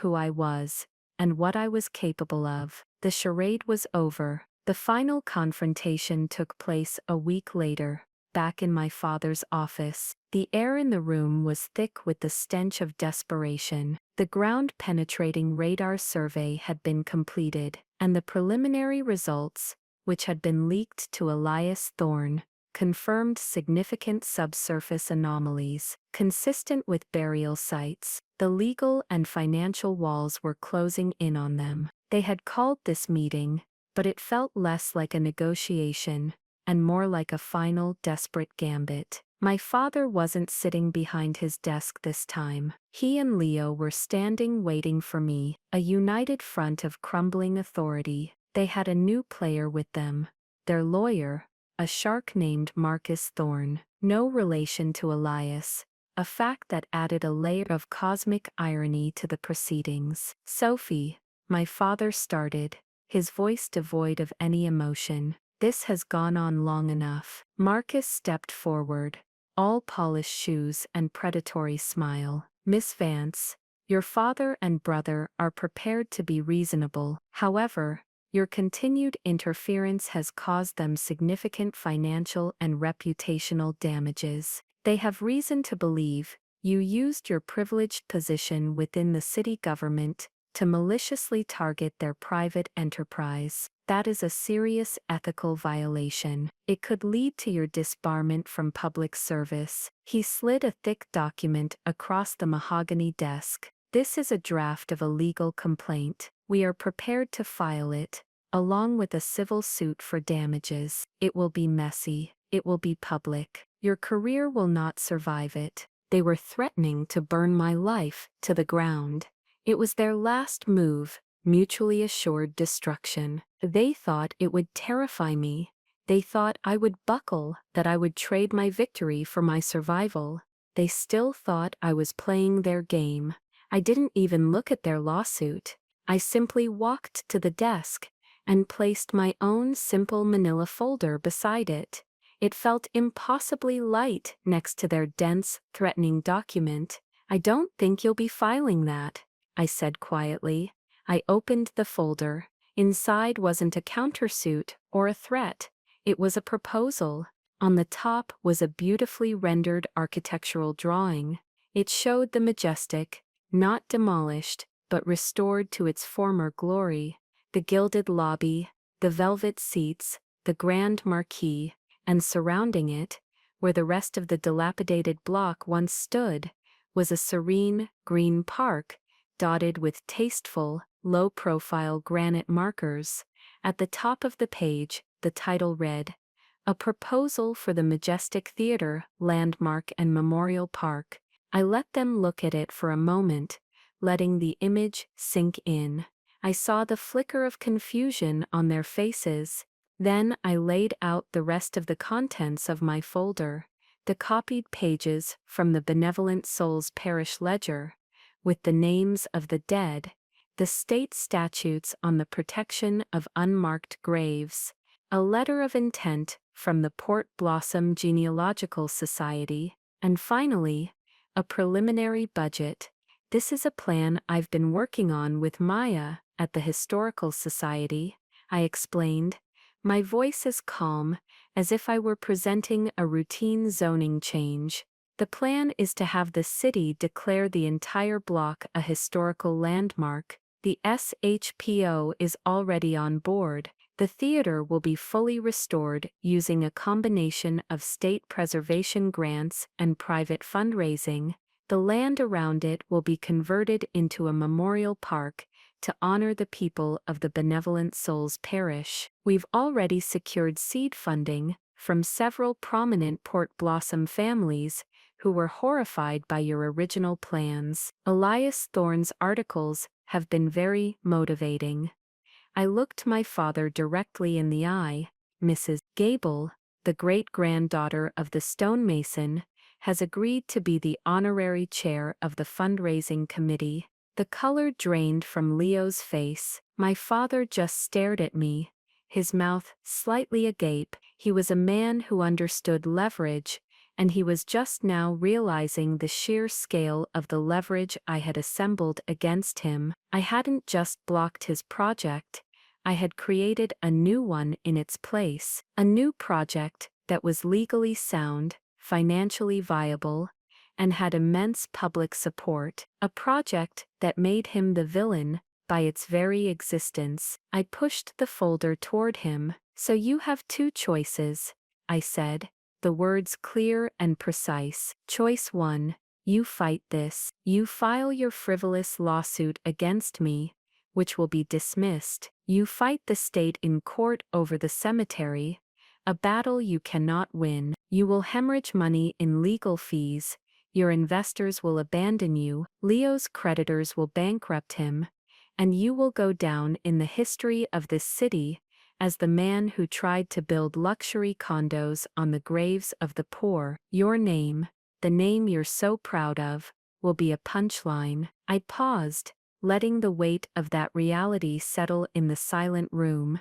S1: who I was, and what I was capable of. The charade was over. The final confrontation took place a week later, back in my father's office. The air in the room was thick with the stench of desperation. The ground-penetrating radar survey had been completed, and the preliminary results, which had been leaked to Elias Thorne, confirmed significant subsurface anomalies, consistent with burial sites. The legal and financial walls were closing in on them. They had called this meeting, but it felt less like a negotiation, and more like a final desperate gambit. My father wasn't sitting behind his desk this time. He and Leo were standing waiting for me, a united front of crumbling authority. They had a new player with them, their lawyer, a shark named Marcus Thorne, no relation to Elias, a fact that added a layer of cosmic irony to the proceedings. Sophie, my father started, his voice devoid of any emotion. This has gone on long enough. Marcus stepped forward, all polished shoes and predatory smile. Miss Vance, your father and brother are prepared to be reasonable. However, your continued interference has caused them significant financial and reputational damages. They have reason to believe you used your privileged position within the city government to maliciously target their private enterprise. That is a serious ethical violation. It could lead to your disbarment from public service. He slid a thick document across the mahogany desk. This is a draft of a legal complaint. We are prepared to file it, along with a civil suit for damages. It will be messy. It will be public. Your career will not survive it. They were threatening to burn my life to the ground. It was their last move, mutually assured destruction. They thought it would terrify me. They thought I would buckle, that I would trade my victory for my survival. They still thought I was playing their game. I didn't even look at their lawsuit. I simply walked to the desk and placed my own simple manila folder beside it. It felt impossibly light next to their dense, threatening document. I don't think you'll be filing that, I said quietly. I opened the folder. Inside wasn't a countersuit or a threat. It was a proposal. On the top was a beautifully rendered architectural drawing. It showed the majestic, not demolished, but restored to its former glory, the gilded lobby, the velvet seats, the grand marquee, and surrounding it, where the rest of the dilapidated block once stood, was a serene, green park, dotted with tasteful, low-profile granite markers. At the top of the page, the title read, "A Proposal for the Majestic Theater, Landmark and Memorial Park." I let them look at it for a moment, letting the image sink in. I saw the flicker of confusion on their faces. Then I laid out the rest of the contents of my folder. the copied pages from the Benevolent Souls Parish Ledger, with the names of the dead, the state statutes on the protection of unmarked graves, a letter of intent from the Port Blossom Genealogical Society, and finally, a preliminary budget. This is a plan I've been working on with Maya at the Historical Society, I explained, my voice as calm as if I were presenting a routine zoning change. The plan is to have the city declare the entire block a historical landmark. The SHPO is already on board. The theater will be fully restored using a combination of state preservation grants and private fundraising. The land around it will be converted into a memorial park to honor the people of the Benevolent Souls Parish. We've already secured seed funding from several prominent Port Blossom families who were horrified by your original plans. Elias Thorne's articles have been very motivating. I looked my father directly in the eye. Mrs. Gable, the great-granddaughter of the stonemason, has agreed to be the honorary chair of the fundraising committee. The color drained from Leo's face. My father just stared at me, his mouth slightly agape. He was a man who understood leverage, and he was just now realizing the sheer scale of the leverage I had assembled against him. I hadn't just blocked his project, I had created a new one in its place, a new project that was legally sound, financially viable, and had immense public support, a project that made him the villain by its very existence. I pushed the folder toward him. So you have two choices, I said, the words clear and precise. Choice 1, you fight this. You file your frivolous lawsuit against me, which will be dismissed. You fight the state in court over the cemetery, a battle you cannot win. You will hemorrhage money in legal fees. Your investors will abandon you. Leo's creditors will bankrupt him, and you will go down in the history of this city as the man who tried to build luxury condos on the graves of the poor. Your name, the name you're so proud of, will be a punchline. I paused, letting the weight of that reality settle in the silent room.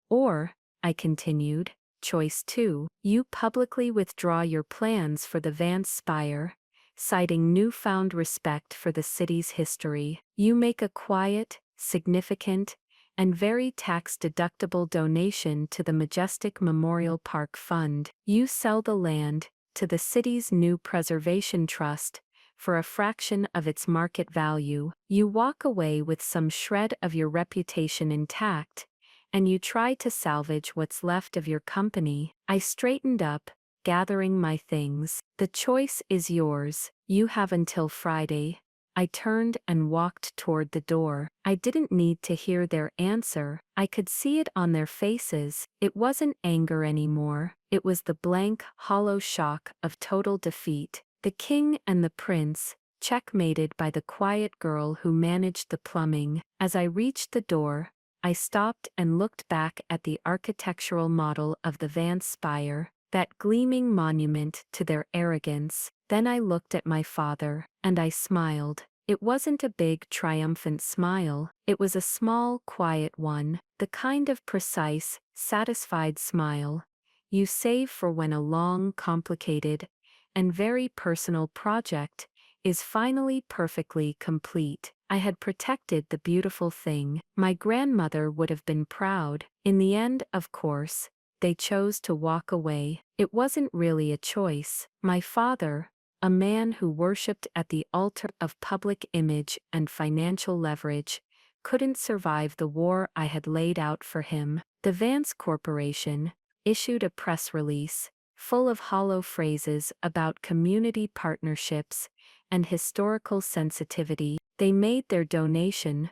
S1: Or, I continued, choice 2, you publicly withdraw your plans for the Vance Spire, citing newfound respect for the city's history. You make a quiet, significant, and very tax-deductible donation to the Majestic Memorial Park Fund. You sell the land to the city's new preservation trust for a fraction of its market value. You walk away with some shred of your reputation intact, and you try to salvage what's left of your company. I straightened up, gathering my things. The choice is yours. You have until Friday. I turned and walked toward the door. I didn't need to hear their answer. I could see it on their faces. It wasn't anger anymore. It was the blank, hollow shock of total defeat. The king and the prince, checkmated by the quiet girl who managed the plumbing. As I reached the door, I stopped and looked back at the architectural model of the Vance Spire, that gleaming monument to their arrogance. Then I looked at my father, and I smiled. It wasn't a big, triumphant smile. It was a small, quiet one, the kind of precise, satisfied smile you save for when a long, complicated, and very personal project is finally perfectly complete. I had protected the beautiful thing. My grandmother would have been proud. In the end, of course, they chose to walk away. It wasn't really a choice. My father, a man who worshipped at the altar of public image and financial leverage, couldn't survive the war I had laid out for him. The Vance Corporation issued a press release, full of hollow phrases about community partnerships and historical sensitivity. They made their donation,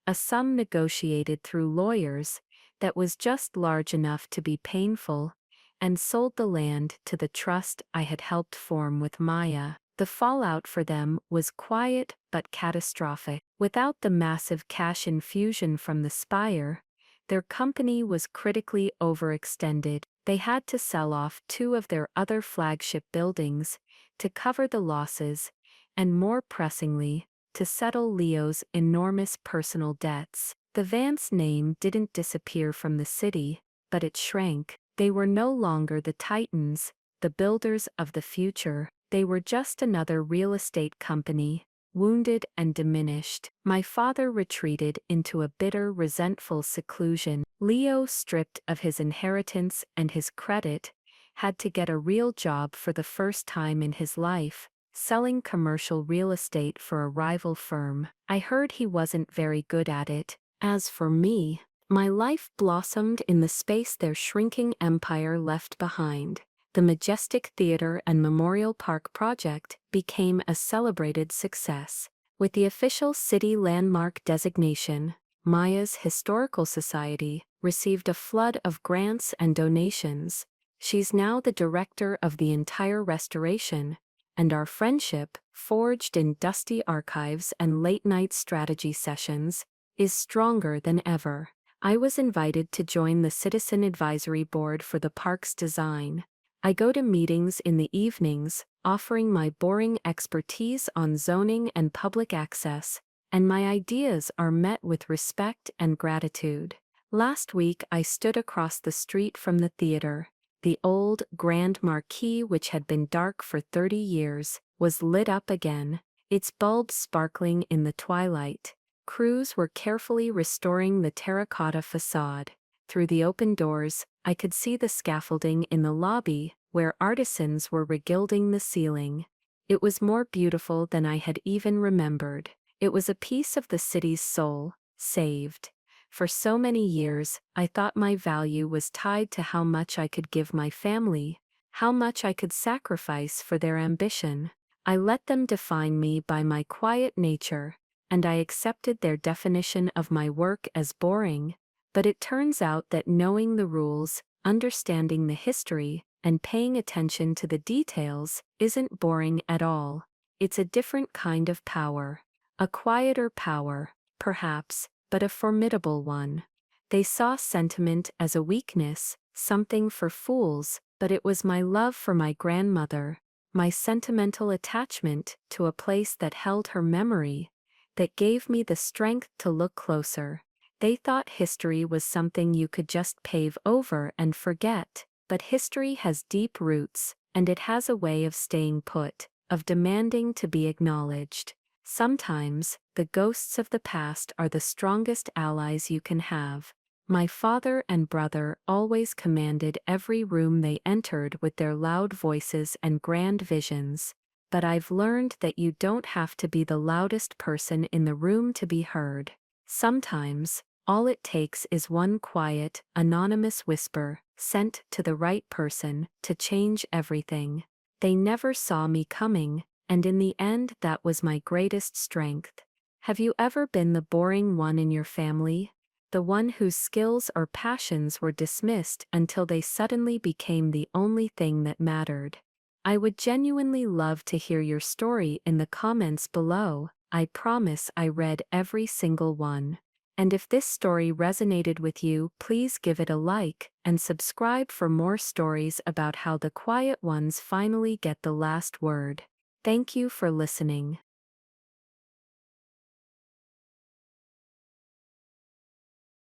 S1: a sum negotiated through lawyers, that was just large enough to be painful, and sold the land to the trust I had helped form with Maya. The fallout for them was quiet but catastrophic. Without the massive cash infusion from the Spire, their company was critically overextended. They had to sell off two of their other flagship buildings to cover the losses, and more pressingly, to settle Leo's enormous personal debts. The Vance name didn't disappear from the city, but it shrank. They were no longer the titans, the builders of the future. They were just another real estate company, wounded and diminished. My father retreated into a bitter, resentful seclusion. Leo, stripped of his inheritance and his credit, had to get a real job for the first time in his life, selling commercial real estate for a rival firm. I heard he wasn't very good at it. As for me, my life blossomed in the space their shrinking empire left behind. The majestic theater and memorial park project became a celebrated success. With the official city landmark designation, Maya's Historical Society received a flood of grants and donations. She's now the director of the entire restoration, and our friendship, forged in dusty archives and late-night strategy sessions, is stronger than ever. I was invited to join the Citizen Advisory Board for the park's design. I go to meetings in the evenings, offering my boring expertise on zoning and public access, and my ideas are met with respect and gratitude. Last week I stood across the street from the theater. The old, grand marquee, which had been dark for 30 years, was lit up again, its bulbs sparkling in the twilight. Crews were carefully restoring the terracotta facade. Through the open doors, I could see the scaffolding in the lobby, where artisans were regilding the ceiling. It was more beautiful than I had even remembered. It was a piece of the city's soul, saved. For so many years, I thought my value was tied to how much I could give my family, how much I could sacrifice for their ambition. I let them define me by my quiet nature, and I accepted their definition of my work as boring. But it turns out that knowing the rules, understanding the history, and paying attention to the details isn't boring at all. It's a different kind of power. A quieter power, perhaps, but a formidable one. They saw sentiment as a weakness, something for fools, but it was my love for my grandmother, my sentimental attachment to a place that held her memory, that gave me the strength to look closer. They thought history was something you could just pave over and forget, but history has deep roots, and it has a way of staying put, of demanding to be acknowledged. Sometimes, the ghosts of the past are the strongest allies you can have. My father and brother always commanded every room they entered with their loud voices and grand visions, but I've learned that you don't have to be the loudest person in the room to be heard. Sometimes, all it takes is one quiet, anonymous whisper, sent to the right person, to change everything. They never saw me coming, and in the end that was my greatest strength. Have you ever been the boring one in your family? The one whose skills or passions were dismissed until they suddenly became the only thing that mattered? I would genuinely love to hear your story in the comments below. I promise I read every single one. And if this story resonated with you, please give it a like and subscribe for more stories about how the quiet ones finally get the last word. Thank you for listening.